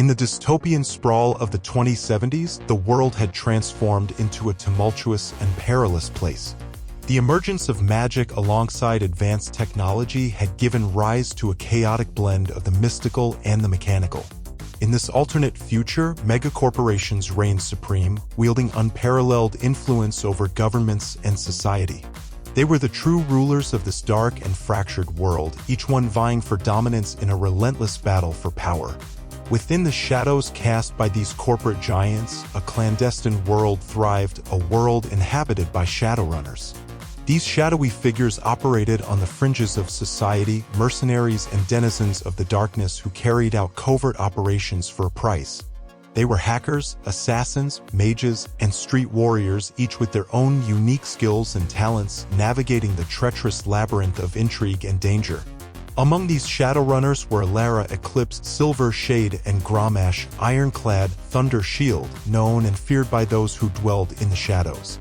In the dystopian sprawl of the 2070s, the world had transformed into a tumultuous and perilous place. The emergence of magic alongside advanced technology had given rise to a chaotic blend of the mystical and the mechanical. In this alternate future, megacorporations reigned supreme, wielding unparalleled influence over governments and society. They were the true rulers of this dark and fractured world, each one vying for dominance in a relentless battle for power. Within the shadows cast by these corporate giants, a clandestine world thrived, a world inhabited by shadowrunners. These shadowy figures operated on the fringes of society, mercenaries and denizens of the darkness who carried out covert operations for a price. They were hackers, assassins, mages, and street warriors, each with their own unique skills and talents, navigating the treacherous labyrinth of intrigue and danger. Among these shadowrunners were Alara, Eclipse, Silver Shade, and Grommash, Ironclad, Thunder Shield, known and feared by those who dwelled in the shadows.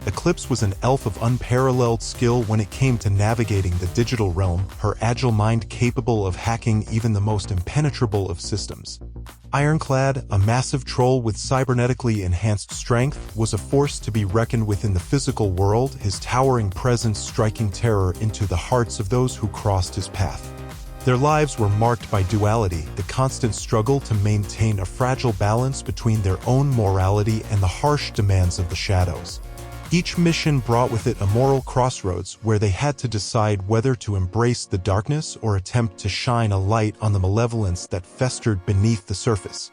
Eclipse was an elf of unparalleled skill when it came to navigating the digital realm, her agile mind capable of hacking even the most impenetrable of systems. Ironclad, a massive troll with cybernetically enhanced strength, was a force to be reckoned with in the physical world, his towering presence striking terror into the hearts of those who crossed his path. Their lives were marked by duality, the constant struggle to maintain a fragile balance between their own morality and the harsh demands of the shadows. Each mission brought with it a moral crossroads where they had to decide whether to embrace the darkness or attempt to shine a light on the malevolence that festered beneath the surface.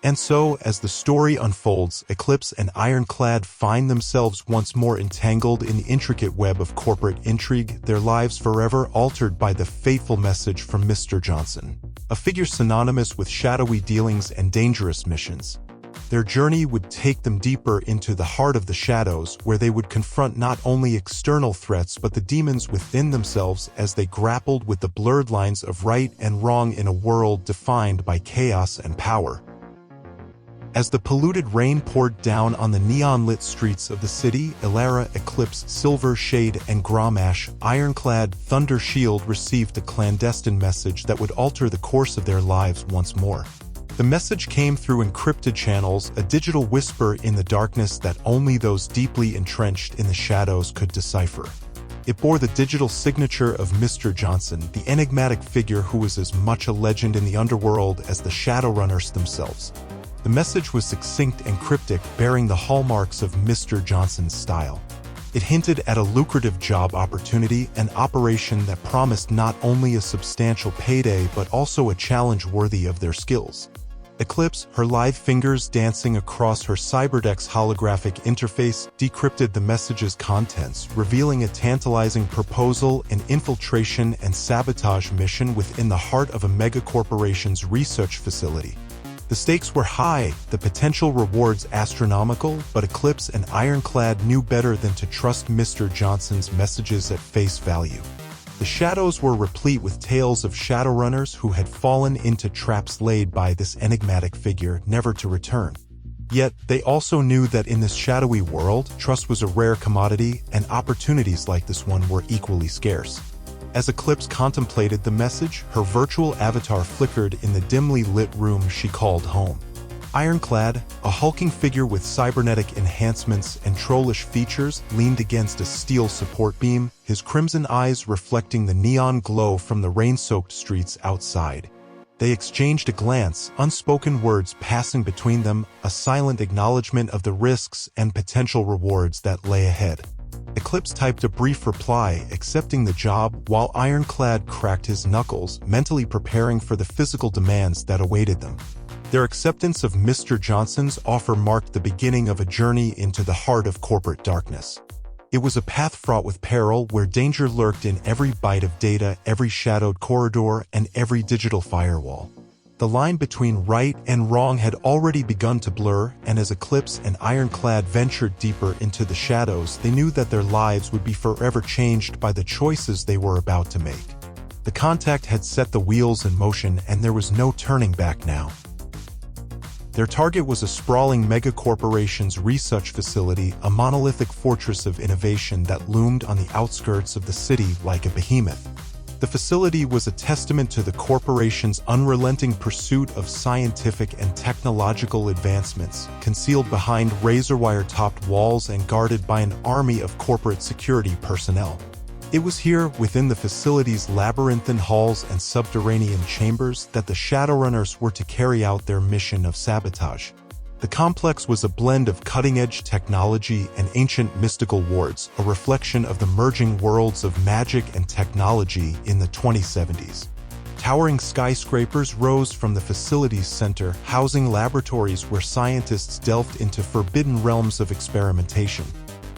And so, as the story unfolds, Eclipse and Ironclad find themselves once more entangled in the intricate web of corporate intrigue, their lives forever altered by the fateful message from Mr. Johnson, a figure synonymous with shadowy dealings and dangerous missions. Their journey would take them deeper into the heart of the shadows, where they would confront not only external threats but the demons within themselves as they grappled with the blurred lines of right and wrong in a world defined by chaos and power. As the polluted rain poured down on the neon-lit streets of the city, Alara, Eclipse, Silver Shade, and Grommash, Ironclad, Thunder Shield received a clandestine message that would alter the course of their lives once more. The message came through encrypted channels, a digital whisper in the darkness that only those deeply entrenched in the shadows could decipher. It bore the digital signature of Mr. Johnson, the enigmatic figure who was as much a legend in the underworld as the Shadowrunners themselves. The message was succinct and cryptic, bearing the hallmarks of Mr. Johnson's style. It hinted at a lucrative job opportunity, an operation that promised not only a substantial payday but also a challenge worthy of their skills. Eclipse, her lithe fingers dancing across her cyberdeck's holographic interface, decrypted the message's contents, revealing a tantalizing proposal, an infiltration and sabotage mission within the heart of a megacorporation's research facility. The stakes were high, the potential rewards astronomical, but Eclipse and Ironclad knew better than to trust Mr. Johnson's messages at face value. The shadows were replete with tales of Shadowrunners who had fallen into traps laid by this enigmatic figure, never to return. Yet, they also knew that in this shadowy world, trust was a rare commodity, and opportunities like this one were equally scarce. As Eclipse contemplated the message, her virtual avatar flickered in the dimly lit room she called home. Ironclad, a hulking figure with cybernetic enhancements and trollish features, leaned against a steel support beam, his crimson eyes reflecting the neon glow from the rain-soaked streets outside. They exchanged a glance, unspoken words passing between them, a silent acknowledgement of the risks and potential rewards that lay ahead. Eclipse typed a brief reply, accepting the job, while Ironclad cracked his knuckles, mentally preparing for the physical demands that awaited them. Their acceptance of Mr. Johnson's offer marked the beginning of a journey into the heart of corporate darkness. It was a path fraught with peril where danger lurked in every byte of data, every shadowed corridor, and every digital firewall. The line between right and wrong had already begun to blur, and as Eclipse and Ironclad ventured deeper into the shadows, they knew that their lives would be forever changed by the choices they were about to make. The contact had set the wheels in motion, and there was no turning back now. Their target was a sprawling megacorporation's research facility, a monolithic fortress of innovation that loomed on the outskirts of the city like a behemoth. The facility was a testament to the corporation's unrelenting pursuit of scientific and technological advancements, concealed behind razor-wire-topped walls and guarded by an army of corporate security personnel. It was here, within the facility's labyrinthine halls and subterranean chambers, that the Shadowrunners were to carry out their mission of sabotage. The complex was a blend of cutting-edge technology and ancient mystical wards, a reflection of the merging worlds of magic and technology in the 2070s. Towering skyscrapers rose from the facility's center, housing laboratories where scientists delved into forbidden realms of experimentation.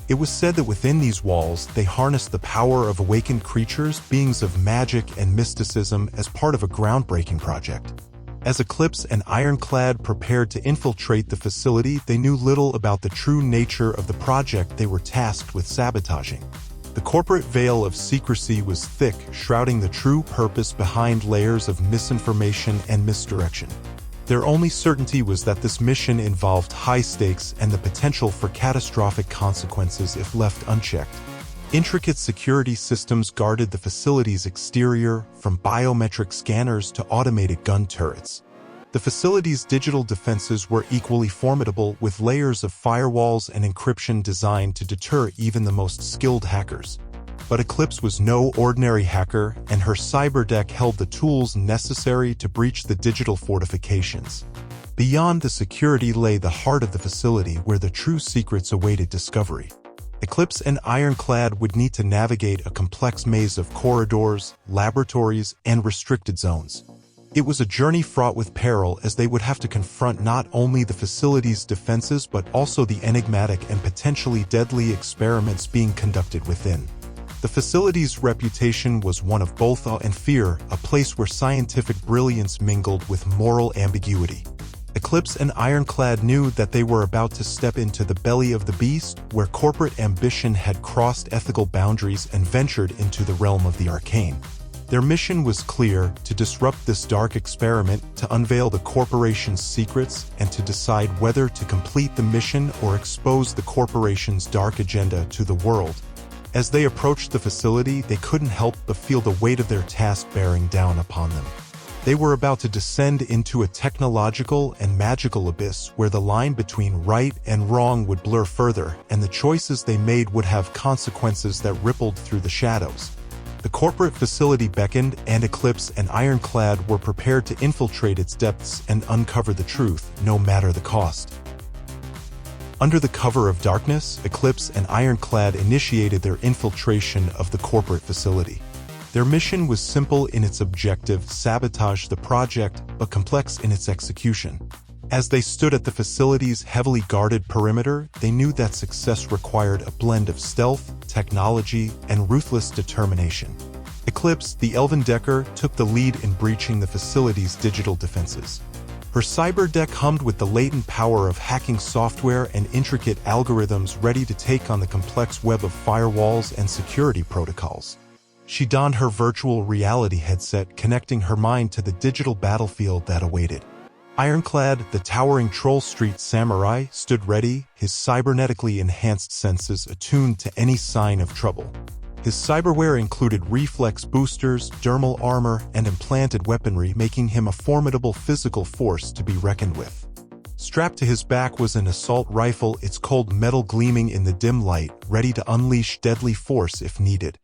It was said that within these walls, they harnessed the power of awakened creatures, beings of magic and mysticism, as part of a groundbreaking project. As Eclipse and Ironclad prepared to infiltrate the facility, they knew little about the true nature of the project they were tasked with sabotaging. The corporate veil of secrecy was thick, shrouding the true purpose behind layers of misinformation and misdirection. Their only certainty was that this mission involved high stakes and the potential for catastrophic consequences if left unchecked. Intricate security systems guarded the facility's exterior, from biometric scanners to automated gun turrets. The facility's digital defenses were equally formidable, with layers of firewalls and encryption designed to deter even the most skilled hackers. But Eclipse was no ordinary hacker, and her cyberdeck held the tools necessary to breach the digital fortifications. Beyond the security lay the heart of the facility, where the true secrets awaited discovery. Eclipse and Ironclad would need to navigate a complex maze of corridors, laboratories, and restricted zones. It was a journey fraught with peril, as they would have to confront not only the facility's defenses but also the enigmatic and potentially deadly experiments being conducted within. The facility's reputation was one of both awe and fear, a place where scientific brilliance mingled with moral ambiguity. Eclipse and Ironclad knew that they were about to step into the belly of the beast, where corporate ambition had crossed ethical boundaries and ventured into the realm of the arcane. Their mission was clear: to disrupt this dark experiment, to unveil the corporation's secrets, and to decide whether to complete the mission or expose the corporation's dark agenda to the world. As they approached the facility, they couldn't help but feel the weight of their task bearing down upon them. They were about to descend into a technological and magical abyss where the line between right and wrong would blur further, and the choices they made would have consequences that rippled through the shadows. The corporate facility beckoned, and Eclipse and Ironclad were prepared to infiltrate its depths and uncover the truth, no matter the cost. Under the cover of darkness, Eclipse and Ironclad initiated their infiltration of the corporate facility. Their mission was simple in its objective: sabotage the project, but complex in its execution. As they stood at the facility's heavily guarded perimeter, they knew that success required a blend of stealth, technology, and ruthless determination. Eclipse, the Elven Decker, took the lead in breaching the facility's digital defenses. Her cyberdeck hummed with the latent power of hacking software and intricate algorithms ready to take on the complex web of firewalls and security protocols. She donned her virtual reality headset, connecting her mind to the digital battlefield that awaited. Ironclad, the towering Troll Street samurai, stood ready, his cybernetically enhanced senses attuned to any sign of trouble. His cyberware included reflex boosters, dermal armor, and implanted weaponry, making him a formidable physical force to be reckoned with. Strapped to his back was an assault rifle, its cold metal gleaming in the dim light, ready to unleash deadly force if needed.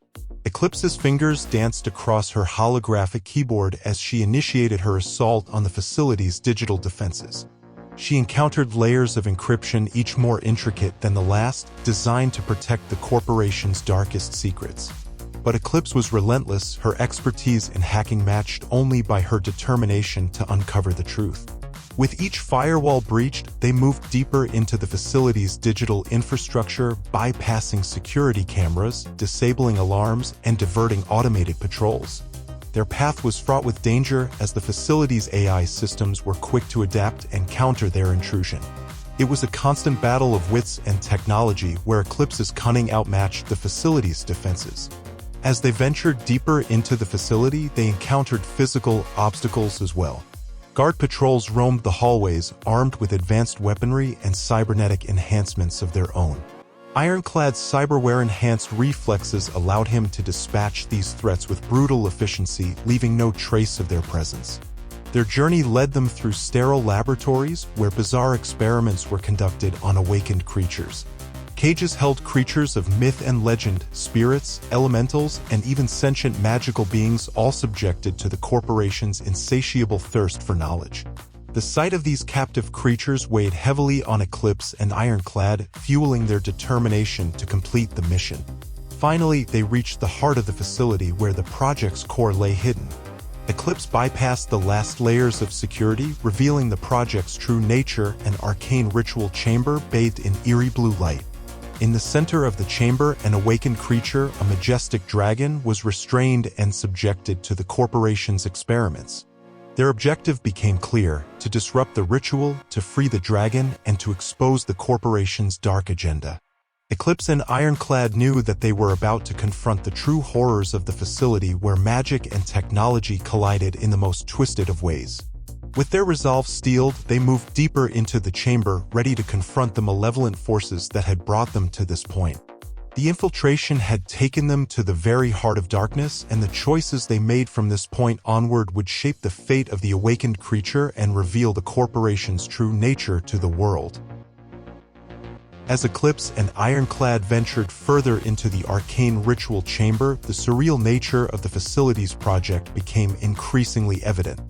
Eclipse's fingers danced across her holographic keyboard as she initiated her assault on the facility's digital defenses. She encountered layers of encryption, each more intricate than the last, designed to protect the corporation's darkest secrets. But Eclipse was relentless, her expertise in hacking matched only by her determination to uncover the truth. With each firewall breached, they moved deeper into the facility's digital infrastructure, bypassing security cameras, disabling alarms, and diverting automated patrols. Their path was fraught with danger, as the facility's AI systems were quick to adapt and counter their intrusion. It was a constant battle of wits and technology, where Eclipse's cunning outmatched the facility's defenses. As they ventured deeper into the facility, they encountered physical obstacles as well. Guard patrols roamed the hallways, armed with advanced weaponry and cybernetic enhancements of their own. Ironclad's cyberware-enhanced reflexes allowed him to dispatch these threats with brutal efficiency, leaving no trace of their presence. Their journey led them through sterile laboratories where bizarre experiments were conducted on awakened creatures. Cages held creatures of myth and legend, spirits, elementals, and even sentient magical beings, all subjected to the corporation's insatiable thirst for knowledge. The sight of these captive creatures weighed heavily on Eclipse and Ironclad, fueling their determination to complete the mission. Finally, they reached the heart of the facility where the project's core lay hidden. Eclipse bypassed the last layers of security, revealing the project's true nature: an arcane ritual chamber bathed in eerie blue light. In the center of the chamber, an awakened creature, a majestic dragon, was restrained and subjected to the corporation's experiments. Their objective became clear: to disrupt the ritual, to free the dragon, and to expose the corporation's dark agenda. Eclipse and Ironclad knew that they were about to confront the true horrors of the facility where magic and technology collided in the most twisted of ways. With their resolve steeled, they moved deeper into the chamber, ready to confront the malevolent forces that had brought them to this point. The infiltration had taken them to the very heart of darkness, and the choices they made from this point onward would shape the fate of the awakened creature and reveal the corporation's true nature to the world. As Eclipse and Ironclad ventured further into the arcane ritual chamber, the surreal nature of the facility's project became increasingly evident.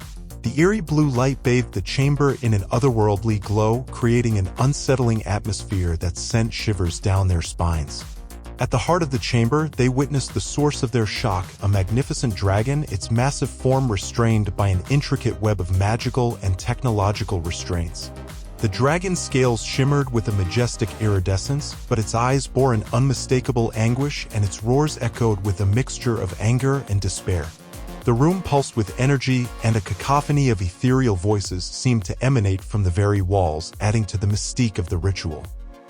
The eerie blue light bathed the chamber in an otherworldly glow, creating an unsettling atmosphere that sent shivers down their spines. At the heart of the chamber, they witnessed the source of their shock: a magnificent dragon, its massive form restrained by an intricate web of magical and technological restraints. The dragon's scales shimmered with a majestic iridescence, but its eyes bore an unmistakable anguish, and its roars echoed with a mixture of anger and despair. The room pulsed with energy, and a cacophony of ethereal voices seemed to emanate from the very walls, adding to the mystique of the ritual.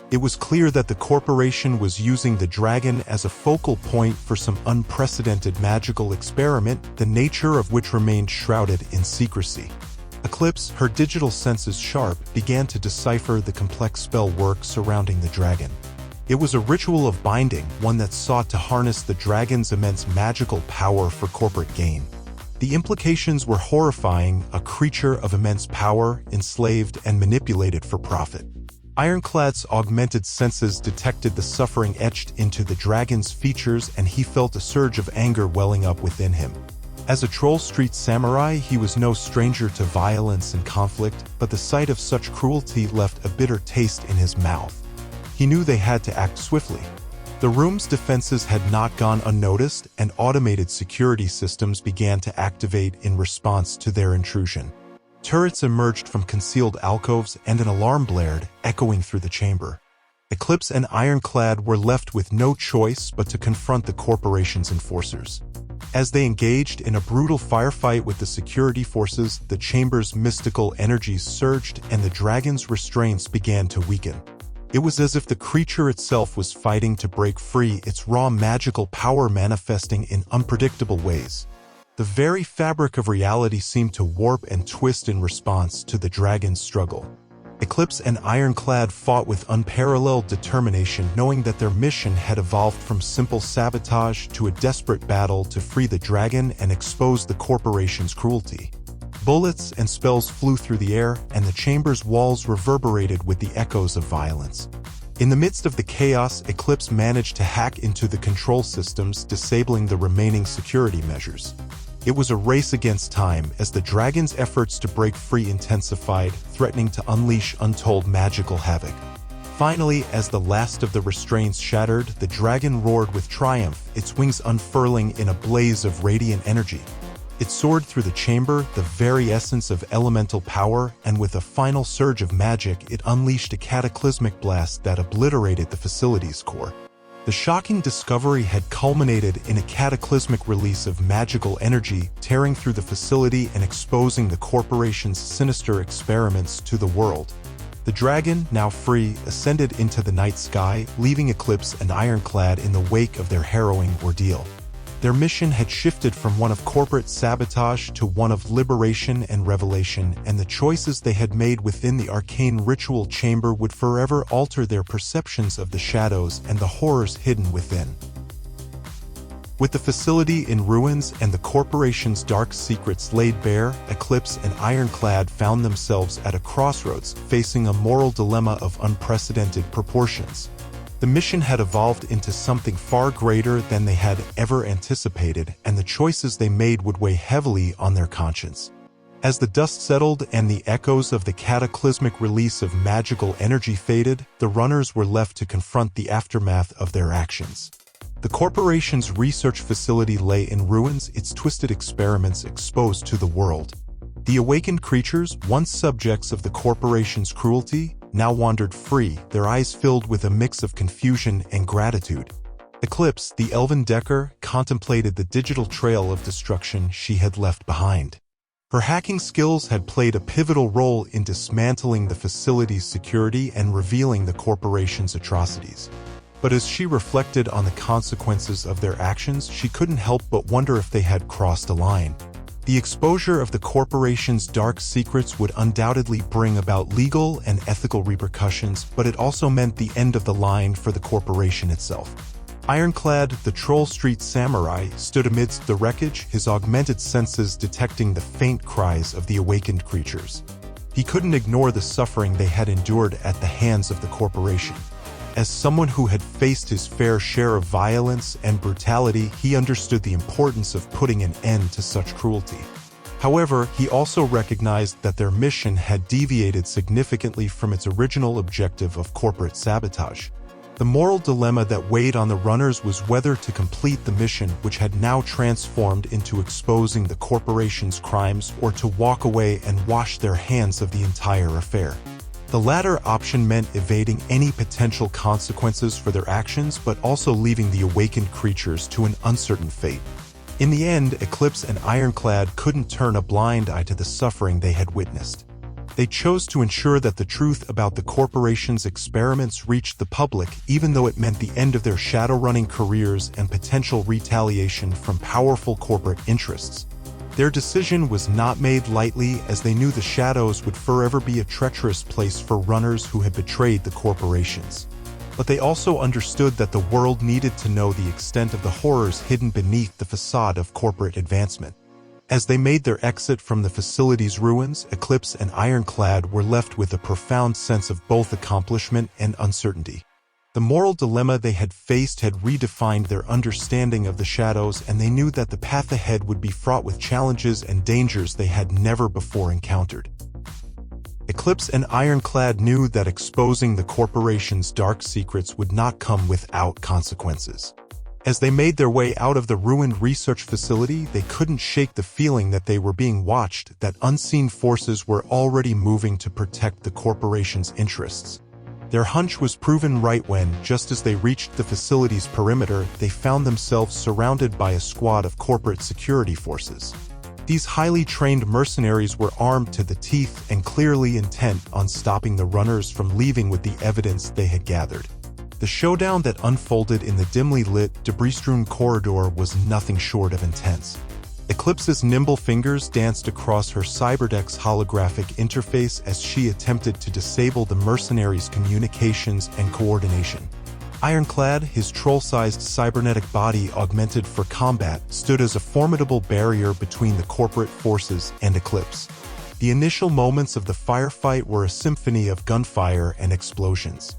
It was clear that the corporation was using the dragon as a focal point for some unprecedented magical experiment, the nature of which remained shrouded in secrecy. Eclipse, her digital senses sharp, began to decipher the complex spell work surrounding the dragon. It was a ritual of binding, one that sought to harness the dragon's immense magical power for corporate gain. The implications were horrifying: a creature of immense power, enslaved and manipulated for profit. Ironclad's augmented senses detected the suffering etched into the dragon's features, and he felt a surge of anger welling up within him. As a Troll Street samurai, he was no stranger to violence and conflict, but the sight of such cruelty left a bitter taste in his mouth. He knew they had to act swiftly. The room's defenses had not gone unnoticed, and automated security systems began to activate in response to their intrusion. Turrets emerged from concealed alcoves, and an alarm blared, echoing through the chamber. Eclipse and Ironclad were left with no choice but to confront the corporation's enforcers. As they engaged in a brutal firefight with the security forces, the chamber's mystical energies surged, and the dragon's restraints began to weaken. It was as if the creature itself was fighting to break free, its raw magical power manifesting in unpredictable ways. The very fabric of reality seemed to warp and twist in response to the dragon's struggle. Eclipse and Ironclad fought with unparalleled determination, knowing that their mission had evolved from simple sabotage to a desperate battle to free the dragon and expose the corporation's cruelty. Bullets and spells flew through the air, and the chamber's walls reverberated with the echoes of violence. In the midst of the chaos, Eclipse managed to hack into the control systems, disabling the remaining security measures. It was a race against time as the dragon's efforts to break free intensified, threatening to unleash untold magical havoc. Finally, as the last of the restraints shattered, the dragon roared with triumph, its wings unfurling in a blaze of radiant energy. It soared through the chamber, the very essence of elemental power, and with a final surge of magic, it unleashed a cataclysmic blast that obliterated the facility's core. The shocking discovery had culminated in a cataclysmic release of magical energy, tearing through the facility and exposing the corporation's sinister experiments to the world. The dragon, now free, ascended into the night sky, leaving Eclipse and Ironclad in the wake of their harrowing ordeal. Their mission had shifted from one of corporate sabotage to one of liberation and revelation, and the choices they had made within the arcane ritual chamber would forever alter their perceptions of the shadows and the horrors hidden within. With the facility in ruins and the corporation's dark secrets laid bare, Eclipse and Ironclad found themselves at a crossroads, facing a moral dilemma of unprecedented proportions. The mission had evolved into something far greater than they had ever anticipated, and the choices they made would weigh heavily on their conscience. As the dust settled and the echoes of the cataclysmic release of magical energy faded, the runners were left to confront the aftermath of their actions. The corporation's research facility lay in ruins, its twisted experiments exposed to the world. The awakened creatures, once subjects of the corporation's cruelty, now wandered free, their eyes filled with a mix of confusion and gratitude. Eclipse, the elven Decker, contemplated the digital trail of destruction she had left behind. Her hacking skills had played a pivotal role in dismantling the facility's security and revealing the corporation's atrocities. But as she reflected on the consequences of their actions, she couldn't help but wonder if they had crossed a line. The exposure of the corporation's dark secrets would undoubtedly bring about legal and ethical repercussions, but it also meant the end of the line for the corporation itself. Ironclad, the Troll Street samurai, stood amidst the wreckage, his augmented senses detecting the faint cries of the awakened creatures. He couldn't ignore the suffering they had endured at the hands of the corporation. As someone who had faced his fair share of violence and brutality, he understood the importance of putting an end to such cruelty. However, he also recognized that their mission had deviated significantly from its original objective of corporate sabotage. The moral dilemma that weighed on the runners was whether to complete the mission, which had now transformed into exposing the corporation's crimes, or to walk away and wash their hands of the entire affair. The latter option meant evading any potential consequences for their actions, but also leaving the awakened creatures to an uncertain fate. In the end, Eclipse and Ironclad couldn't turn a blind eye to the suffering they had witnessed. They chose to ensure that the truth about the corporation's experiments reached the public, even though it meant the end of their shadowrunning careers and potential retaliation from powerful corporate interests. Their decision was not made lightly, as they knew the shadows would forever be a treacherous place for runners who had betrayed the corporations. But they also understood that the world needed to know the extent of the horrors hidden beneath the facade of corporate advancement. As they made their exit from the facility's ruins, Eclipse and Ironclad were left with a profound sense of both accomplishment and uncertainty. The moral dilemma they had faced had redefined their understanding of the shadows, and they knew that the path ahead would be fraught with challenges and dangers they had never before encountered. Eclipse and Ironclad knew that exposing the corporation's dark secrets would not come without consequences. As they made their way out of the ruined research facility, they couldn't shake the feeling that they were being watched, that unseen forces were already moving to protect the corporation's interests. Their hunch was proven right when, just as they reached the facility's perimeter, they found themselves surrounded by a squad of corporate security forces. These highly trained mercenaries were armed to the teeth and clearly intent on stopping the runners from leaving with the evidence they had gathered. The showdown that unfolded in the dimly lit, debris-strewn corridor was nothing short of intense. Eclipse's nimble fingers danced across her cyberdeck's holographic interface as she attempted to disable the mercenaries' communications and coordination. Ironclad, his troll-sized cybernetic body augmented for combat, stood as a formidable barrier between the corporate forces and Eclipse. The initial moments of the firefight were a symphony of gunfire and explosions.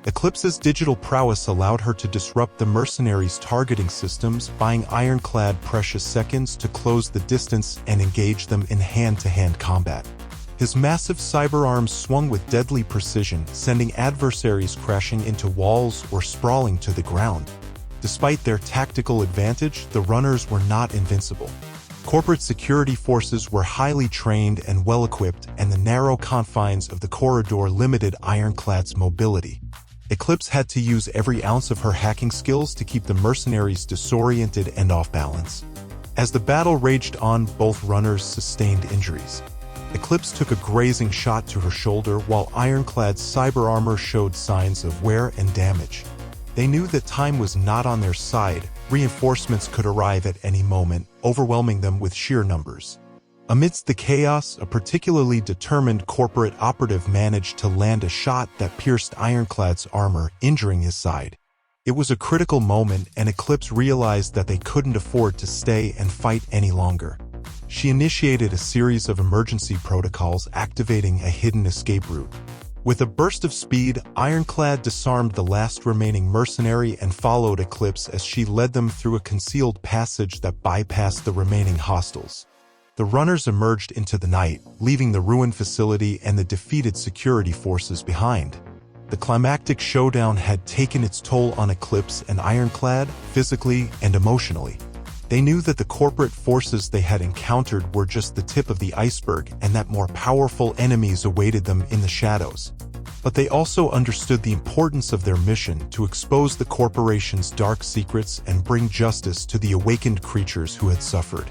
Eclipse's digital prowess allowed her to disrupt the mercenaries' targeting systems, buying Ironclad precious seconds to close the distance and engage them in hand-to-hand combat. His massive cyber arms swung with deadly precision, sending adversaries crashing into walls or sprawling to the ground. Despite their tactical advantage, the runners were not invincible. Corporate security forces were highly trained and well-equipped, and the narrow confines of the corridor limited Ironclad's mobility. Eclipse had to use every ounce of her hacking skills to keep the mercenaries disoriented and off balance. As the battle raged on, both runners sustained injuries. Eclipse took a grazing shot to her shoulder, while Ironclad's cyber armor showed signs of wear and damage. They knew that time was not on their side, reinforcements could arrive at any moment, overwhelming them with sheer numbers. Amidst the chaos, a particularly determined corporate operative managed to land a shot that pierced Ironclad's armor, injuring his side. It was a critical moment, and Eclipse realized that they couldn't afford to stay and fight any longer. She initiated a series of emergency protocols, activating a hidden escape route. With a burst of speed, Ironclad disarmed the last remaining mercenary and followed Eclipse as she led them through a concealed passage that bypassed the remaining hostiles. The runners emerged into the night, leaving the ruined facility and the defeated security forces behind. The climactic showdown had taken its toll on Eclipse and Ironclad, physically and emotionally. They knew that the corporate forces they had encountered were just the tip of the iceberg and that more powerful enemies awaited them in the shadows. But they also understood the importance of their mission to expose the corporation's dark secrets and bring justice to the awakened creatures who had suffered.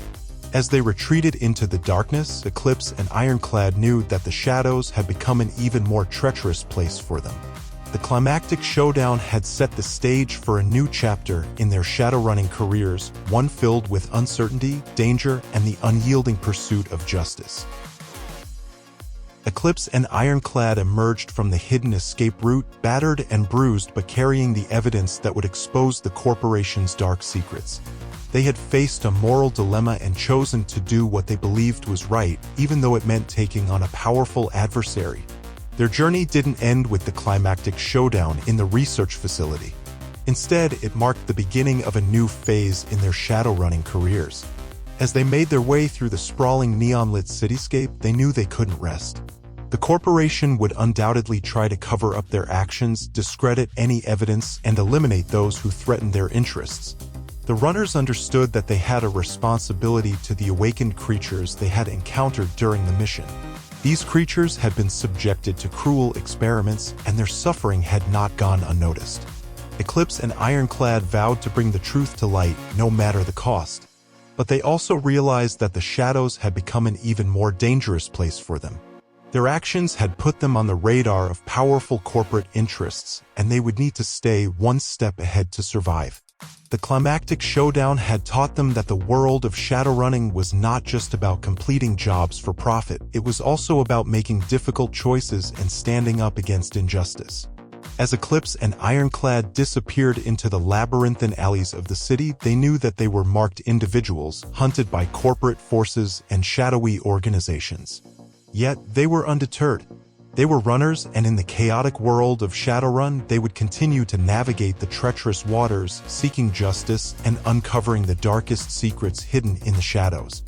As they retreated into the darkness, Eclipse and Ironclad knew that the shadows had become an even more treacherous place for them. The climactic showdown had set the stage for a new chapter in their shadowrunning careers, one filled with uncertainty, danger, and the unyielding pursuit of justice. Eclipse and Ironclad emerged from the hidden escape route, battered and bruised but carrying the evidence that would expose the corporation's dark secrets. They had faced a moral dilemma and chosen to do what they believed was right, even though it meant taking on a powerful adversary. Their journey didn't end with the climactic showdown in the research facility. Instead, it marked the beginning of a new phase in their shadowrunning careers. As they made their way through the sprawling neon-lit cityscape, they knew they couldn't rest. The corporation would undoubtedly try to cover up their actions, discredit any evidence, and eliminate those who threatened their interests. The runners understood that they had a responsibility to the awakened creatures they had encountered during the mission. These creatures had been subjected to cruel experiments, and their suffering had not gone unnoticed. Eclipse and Ironclad vowed to bring the truth to light, no matter the cost. But they also realized that the shadows had become an even more dangerous place for them. Their actions had put them on the radar of powerful corporate interests, and they would need to stay one step ahead to survive. The climactic showdown had taught them that the world of shadowrunning was not just about completing jobs for profit, it was also about making difficult choices and standing up against injustice. As Eclipse and Ironclad disappeared into the labyrinthine alleys of the city, they knew that they were marked individuals, hunted by corporate forces and shadowy organizations. Yet, they were undeterred. They were runners, and in the chaotic world of Shadowrun, they would continue to navigate the treacherous waters, seeking justice and uncovering the darkest secrets hidden in the shadows.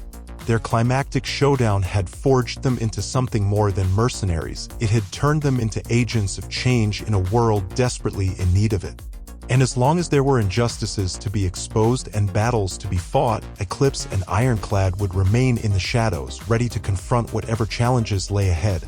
Their climactic showdown had forged them into something more than mercenaries. It had turned them into agents of change in a world desperately in need of it. And as long as there were injustices to be exposed and battles to be fought, Eclipse and Ironclad would remain in the shadows, ready to confront whatever challenges lay ahead.